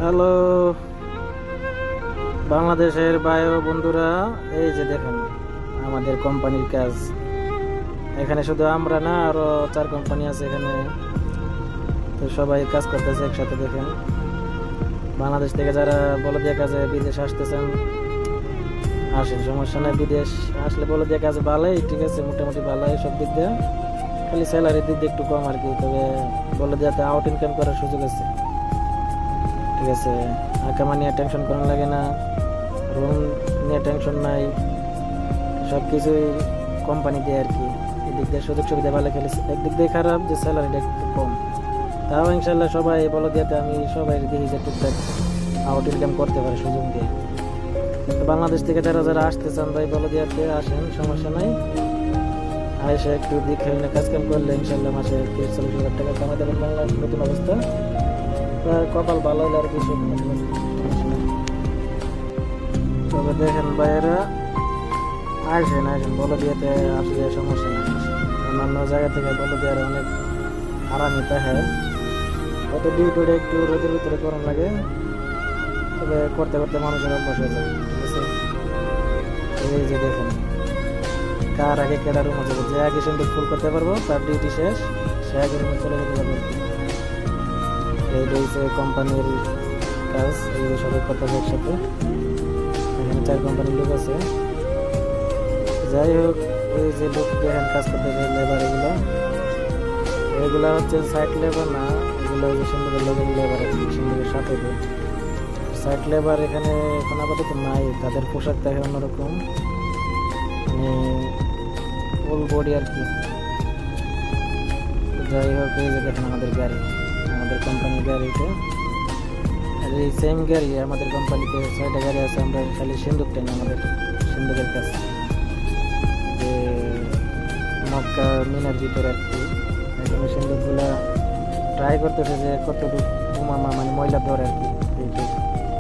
Hello বাংলাদেশের ভাই ও বন্ধুরা, এই যে দেখেন আমাদের কোম্পানির কাজ। এখানে শুধু আমরা না, আরো 4 কোম্পানি আছে এখানে। তো সবাই কাজ করতেছে একসাথে। দেখেন বাংলাদেশ থেকে যারা বলদিয়া কাজে বিদেশ আসতেছেন আসেন, সমস্যা নাই। বিদেশ আসলে বলদিয়া কাজে ভালোই, ঠিক আছে, মোটামুটি ভালোই সব দিক দিয়ে। খালি স্যালারির দিক দিয়ে একটু কম আর কি। তবে বলদিয়াতে আউট ইনকাম করার সুযোগ আছে, ঠিক আছে। আকামা নিয়ে টেনশন করার লাগে না, রুম নিয়ে টেনশন নাই, সব কিছুই কোম্পানি দেয় আর কি। এদিক দিয়ে সুযোগ সুবিধা ভালো, খেলে একদিক দিয়ে খারাপ যে স্যালারিটা একটু কম। তাও ইনশাল্লাহ সবাই বলো দিয়াতে আমি সবাই দেখি যে টুকটাক আউট ইনকাম করতে পারে সুযোগ দিয়ে। তো বাংলাদেশ থেকে যারা যারা আসতে চান ভাই বলো দিয়াতে আসেন, সমস্যা নাই। আয়সা একটু দিক খেলে কাজ কাম করলে ইনশাল্লাহ মাসে 30-40 হাজার টাকা কামাই দেবেন। বাংলার নতুন অবস্থা, কপাল ভালো হলে আর কিছু। তবে দেখেন ভাইয়েরা, আসেন বলো দিয়াতে আসলে সমস্যা নেই। অন্যান্য জায়গা থেকে বলো দেওয়ার অনেক আরামই থাকে। হয়তো ডিউটিটা একটু রোদের ভিতরে করার লাগে, তবে করতে করতে মানুষের অভ্যাস হয়ে যায়, ঠিক আছে। এই যে দেখেন কার আগে কেডা রুম আছে, যে আগে সন্ধ্যে ফুল করতে পারবো তার ডিউটি শেষ, সে আগে রুমে চলে যেতে পারবো। এইটা হচ্ছে কোম্পানির কাজ, এই সবাই করতে হবে একসাথে। এখানে 4 কোম্পানির লোক আছে। যাই হোক, এই যে লোক দেখেন কাজ করতেছে, লেবার এগুলা হচ্ছে সাইট লেবার না, এগুলো যে সিন্ধুকের লোকের লেবার আছে, সিন্ধুকের সাথে। সাইট লেবার এখানে এখন আপাতত নাই, তাদের পোশাক দেখে অন্যরকম, মানে ফুল বডি আর কি। যাই হোক, এই যে দেখেন আমাদের গাড়ি, আমাদের কোম্পানির গাড়িতে, আর এই সেম গাড়ি আমাদের কোম্পানিতে 6টা গাড়ি আছে। আমরা খালি সিন্ধুক টানি, আমাদের সিন্ধুকের কাছে যে মক্কা মিনার ভিতরে আর কি। এখানে সিন্ধুকগুলা ট্রাই করতেছে যে কতটুকু মানে ময়লা ধরে আর কি।